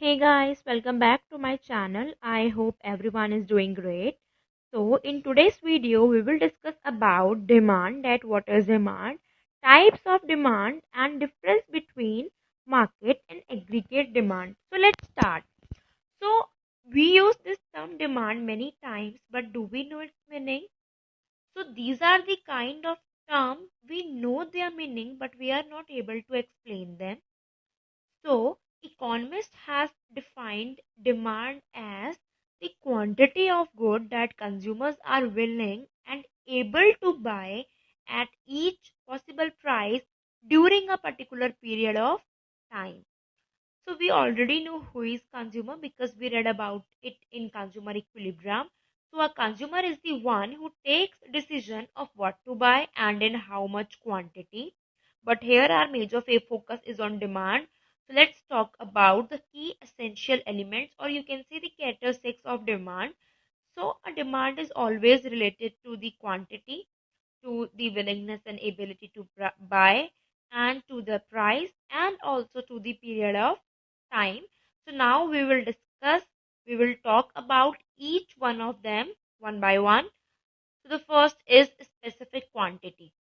Hey guys, welcome back to my channel. I hope everyone is doing great. So in today's video, we will discuss about demand, that what is demand, types of demand and difference between market and aggregate demand. So let's start. So we use this term demand many times, but do we know its meaning? So these are the kind of terms we know their meaning, but we are not able to explain them. So, economist has defined demand as the quantity of good that consumers are willing and able to buy at each possible price during a particular period of time. So we already know who is consumer because we read about it in consumer equilibrium. So a consumer is the one who takes decision of what to buy and in how much quantity. But here our major focus is on demand. So let's talk about the key essential elements, or you can say the characteristics of demand. So a demand is always related to the quantity, to the willingness and ability to buy, and to the price, and also to the period of time. So now we will talk about each one of them one by one. So the first is specific quantity.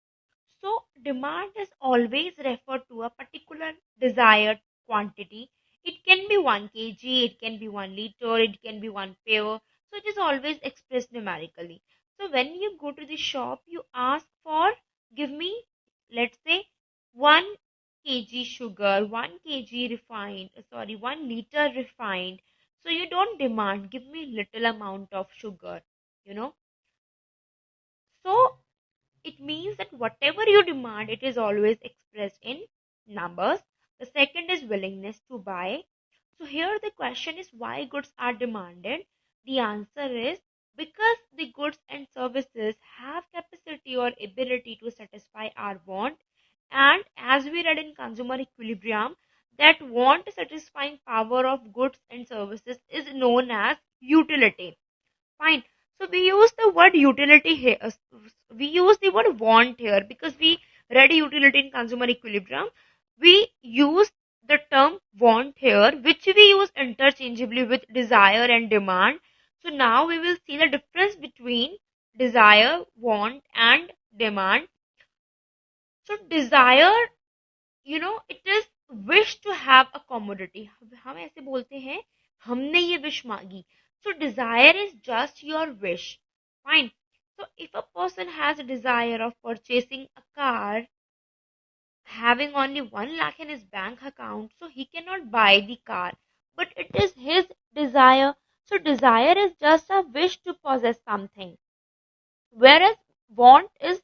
So demand is always referred to a particular desired quantity. It can be 1 kg, it can be 1 liter, it can be 1 pair. So it is always expressed numerically. So when you go to the shop, you ask for, give me, let's say, 1 kg sugar, 1 kg refined, 1 liter refined. So you don't demand, give me little amount of sugar, you know. So it means that whatever you demand, it is always expressed in numbers. The second is willingness to buy. So here the question is why goods are demanded. The answer is because the goods and services have capacity or ability to satisfy our want, and as we read in consumer equilibrium, that want satisfying power of goods and services is known as utility. Fine. So we use the word utility here. We use the word want here because we read utility in consumer equilibrium. We use the term want here, which we use interchangeably with desire and demand. So now we will see the difference between desire, want, and demand. So desire, it is wish to have a commodity. हम ऐसे बोलते हैं हमने ये wish मांगी. So desire is just your wish. Fine. So if a person has a desire of purchasing a car having only 1 lakh in his bank account, so he cannot buy the car, but it is his desire. So desire is just a wish to possess something, whereas want is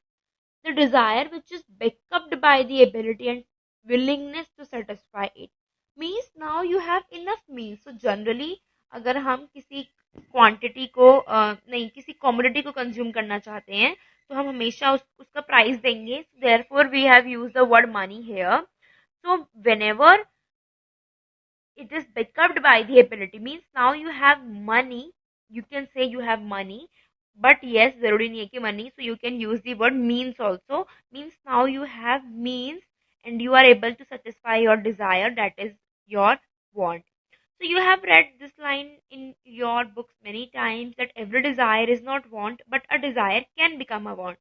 the desire which is backed up by the ability and willingness to satisfy it. Means now you have enough meals. So generally अगर हम किसी quantity को नहीं किसी commodity को consume करना चाहते हैं तो हम हमेशा उसका प्राइस देंगे. Therefore we have used the word money here. So whenever it is backed up by the ability, means now you have money, you can say you have money, but yes, जरूरी नहीं है कि money, so you can use the word means also. Means now you have means and you are able to satisfy your desire, that is your want. So you have read this line in your books many times that every desire is not want, but a desire can become a want.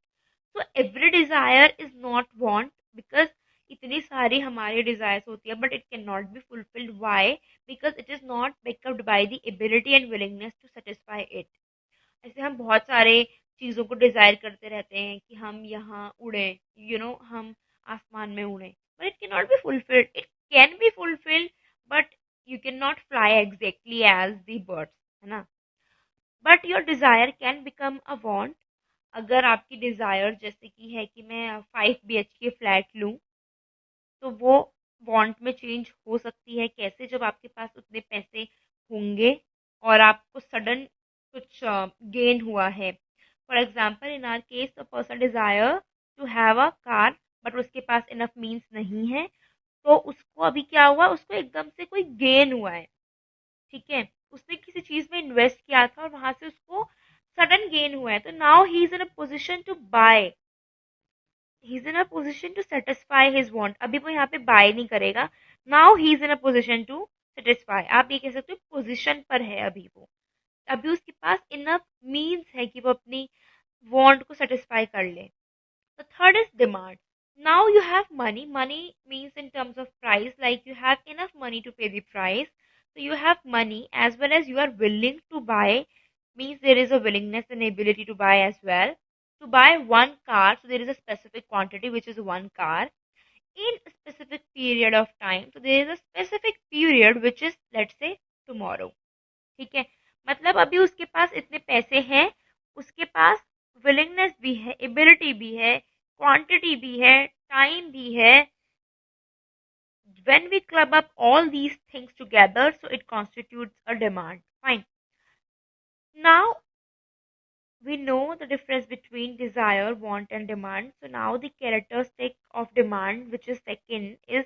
So every desire is not want because इतनी सारी हमारी desires होती है, but it cannot be fulfilled. Why? Because it is not backed up by the ability and willingness to satisfy it. ऐसे हम बहुत सारे चीज़ों को डिजायर करते रहते हैं कि हम यहाँ उड़े, हम आसमान में उड़े, but it cannot be fulfilled. It can be fulfilled, but you cannot fly exactly as the birds, है ना. But your desire can become a want. अगर आपकी डिजायर जैसे कि है कि मैं 5 BHK फ्लैट लूं, तो वो वांट में चेंज हो सकती है. कैसे? जब आपके पास उतने पैसे होंगे और आपको सडन कुछ गेन हुआ है. For example in our case the person desire to have a car, but उसके पास इनफ मीन्स नहीं है, तो उसको अभी क्या हुआ, उसको एकदम से कोई गेन हुआ है. ठीक है, उसने किसी चीज में इन्वेस्ट किया था और वहां से उसको सडन गेन हुआ है, तो now he is in a position to buy, he is in a position to satisfy his want. अभी वो यहाँ पे बाय नहीं करेगा. Now he is in a position to satisfy, आप ये कह सकते हो पोजीशन पर है अभी वो, अभी उसके पास इनफ मीन्स है कि वो अपनी वांट को सेटिस्फाई कर ले. The third is demand. Now you have money. Money means in terms of price, like you have enough money to pay the price. So you have money as well as you are willing to buy, means there is a willingness and ability to buy as well. To buy one car, so there is a specific quantity which is one car in a specific period of time. So there is a specific period which is, let's say, tomorrow. ठीक है, मतलब अभी उसके पास इतने पैसे हैं, उसके पास willingness भी है, एबिलिटी भी है, क्वांटिटी भी है, टाइम भी है. When we club up all these things together, so it constitutes a demand. Fine. Now we know the difference between desire, want, and demand. So now the characteristic of demand, which is second, is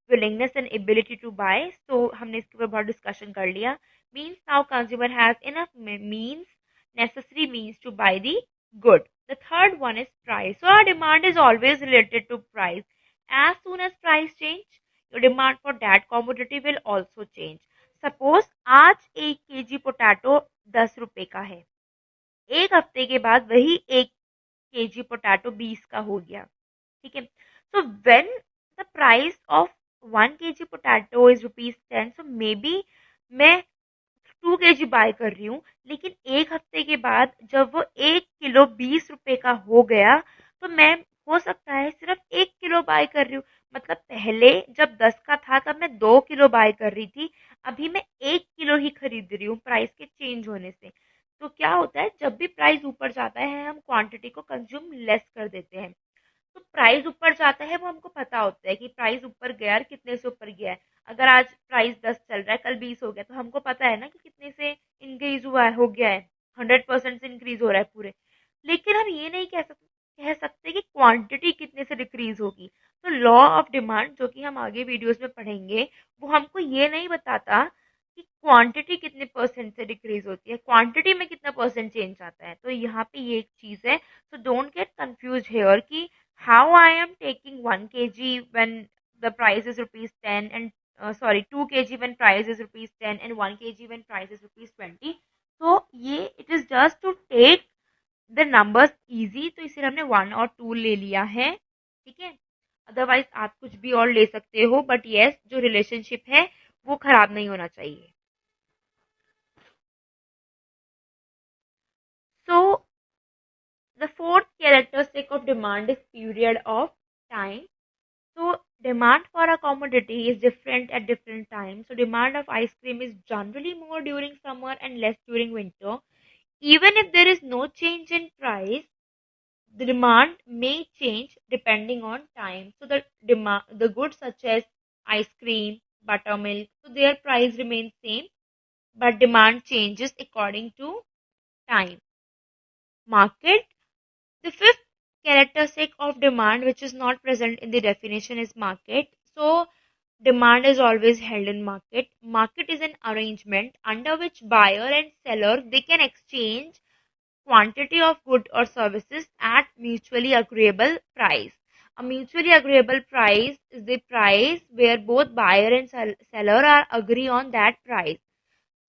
willingness and ability to buy. So हमने इसके ऊपर बहुत discussion कर लिया. Means now consumer has enough means, necessary means to buy the good. The third one is price. So our demand is always related to price. As soon as price change, your demand for that commodity will also change. Suppose आज 1 kg potato 10 रुपए का है, एक हफ्ते के बाद वही 1 kg potato 20 का हो गया. ठीक है, so when the price of 1 kg potato is ₹10, so may be मैं 2 kg बाय कर रही हूँ, लेकिन एक हफ्ते के बाद जब वो 1 किलो 20 रुपए का हो गया, तो मैं हो सकता है सिर्फ 1 किलो बाय कर रही हूँ. मतलब पहले जब 10 का था तब मैं 2 किलो बाय कर रही थी, अभी मैं 1 किलो ही खरीद रही हूँ प्राइस के चेंज होने से. तो क्या होता है, जब भी प्राइस ऊपर जाता है हम क्वांटिटी को कंज्यूम लेस कर देते हैं. तो प्राइस ऊपर जाता है वो हमको पता होता है कि प्राइस ऊपर गया और कितने से ऊपर गया है. अगर आज प्राइस 10 चल रहा है, कल 20 हो गया, तो हमको पता है ना कि कितने से इंक्रीज हुआ है, हो गया है, 100% से इंक्रीज हो रहा है पूरे. लेकिन हम ये नहीं कह सकते कि क्वांटिटी कितने से डिक्रीज होगी. तो लॉ ऑफ डिमांड, जो कि हम आगे वीडियोस में पढ़ेंगे, वो हमको ये नहीं बताता कि क्वांटिटी कितने परसेंट से डिक्रीज होती है, क्वांटिटी में कितना परसेंट चेंज आता है. तो यहाँ पे ये एक चीज है. So don't get confuse here कि how I am taking 1 kg when the price is ₹10 and 2 kg when price is ₹10 and 1 kg when price is ₹20. तो ये it is just to take the numbers easy, तो इसे हमने 1 और 2 ले लिया है. ठीक है, अदरवाइज आप कुछ भी और ले सकते हो, बट यस जो रिलेशनशिप है वो खराब नहीं होना चाहिए. सो the fourth characteristic of demand is period of time. So demand for a commodity is different at different times. So demand of ice cream is generally more during summer and less during winter. Even if there is no change in price, the demand may change depending on time. So the goods such as ice cream, buttermilk, so their price remains same, but demand changes according to time. Market. The fifth characteristic of demand which is not present in the definition is market. So demand is always held in market. Market is an arrangement under which buyer and seller they can exchange quantity of good or services at mutually agreeable price. A mutually agreeable price is the price where both buyer and seller are agree on that price.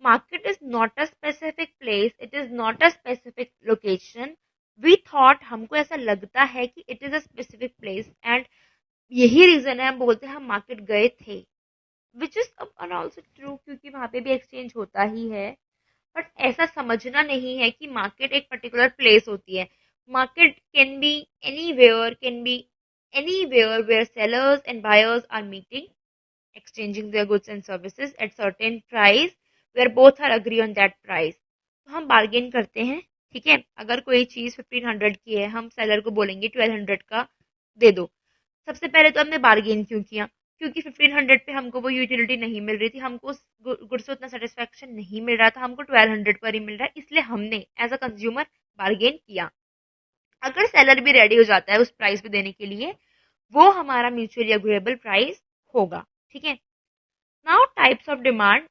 Market is not a specific place, it is not a specific location. We thought, हमको ऐसा लगता है कि it is a specific place and यही reason है हम बोलते हैं हम मार्केट गए थे, विच इज ऑल्सो ट्रू क्योंकि वहां पे भी एक्सचेंज होता ही है. बट ऐसा समझना नहीं है कि मार्केट एक पर्टिकुलर प्लेस होती है. Market can be anywhere, can be anywhere where sellers and buyers are meeting, exchanging their goods and services at certain price where both are agree on that price. तो हम bargain करते हैं. ठीक है, अगर कोई चीज 1500 की है, हम सेलर को बोलेंगे 1200 का दे दो. सबसे पहले तो हमने बार्गेन क्यों किया, क्योंकि 1500 पे हमको वो यूटिलिटी नहीं मिल रही थी, हमको उस गुड से उतना सेटिस्फेक्शन नहीं मिल रहा था, हमको 1200 पर ही मिल रहा है, इसलिए हमने एज अ कंज्यूमर बार्गेन किया. अगर सेलर भी रेडी हो जाता है उस प्राइस पे देने के लिए, वो हमारा म्यूचुअली अग्रीएबल प्राइस होगा. ठीक है. Now types of demand.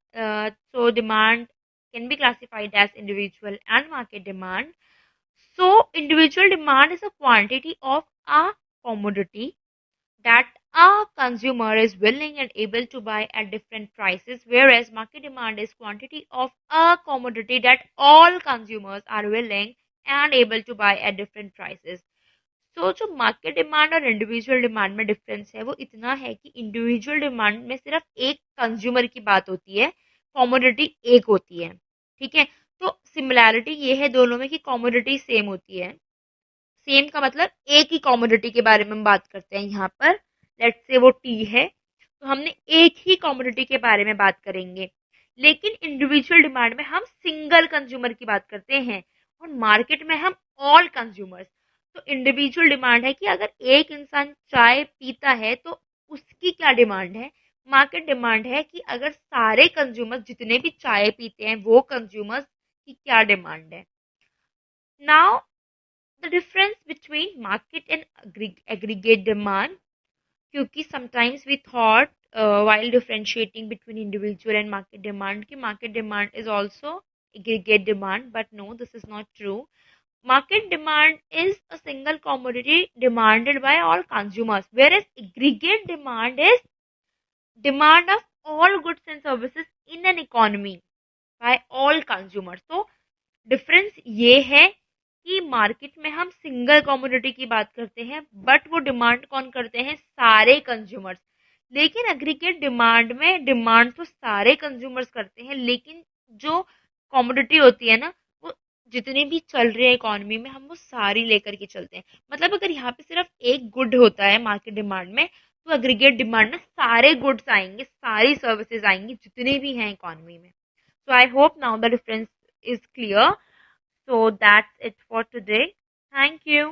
So demand can be classified as individual and market demand. So individual demand is a quantity of a commodity that A consumer is willing and able to buy at different prices, whereas market demand is quantity of a commodity that all consumers are willing and able to buy at different prices. तो जो market demand और individual demand में difference है वो इतना है कि individual demand में सिर्फ एक कंज्यूमर की बात होती है, कॉमोडिटी एक होती है। ठीक है, तो सिमिलैरिटी ये है दोनों में कि कॉमोडिटी सेम होती है। सेम का मतलब एक ही कॉमोडिटी के बारे में हम बात करते हैं। यहाँ पर लेट्स से वो टी है, तो हमने एक ही कॉमोडिटी के बारे में बात करेंगे। लेकिन इंडिविजुअल डिमांड में हम सिंगल कंज्यूमर की बात करते हैं और मार्केट में हम ऑल कंज्यूमर्स। तो इंडिविजुअल डिमांड है कि अगर एक इंसान चाय पीता है तो उसकी क्या डिमांड है। मार्केट डिमांड है कि अगर सारे कंज्यूमर्स जितने भी चाय पीते हैं वो कंज्यूमर्स की क्या डिमांड है। Now the difference between market and aggregate demand, क्योंकि sometimes we thought while differentiating between individual and market demand कि market demand is also aggregate demand, but no, this is not true. Market demand is a single commodity demanded by all consumers, whereas aggregate demand is demand of all goods and services in an economy by all consumers. तो difference ये है कि market में हम single commodity की बात करते हैं बट वो डिमांड कौन करते हैं, सारे कंज्यूमर्स। लेकिन एग्रीगेट डिमांड में डिमांड तो सारे कंज्यूमर्स करते हैं, लेकिन जो कमोडिटी होती है ना वो जितनी भी चल रही है इकोनॉमी में हम वो सारी लेकर के चलते हैं। मतलब अगर यहाँ पे सिर्फ एक गुड होता है मार्केट डिमांड में तो एग्रीगेट डिमांड में सारे गुड्स आएंगे, सारी सर्विसेज आएंगी जितने भी हैं इकोनॉमी में। So I hope now the difference is clear. So that's it for today. Thank you.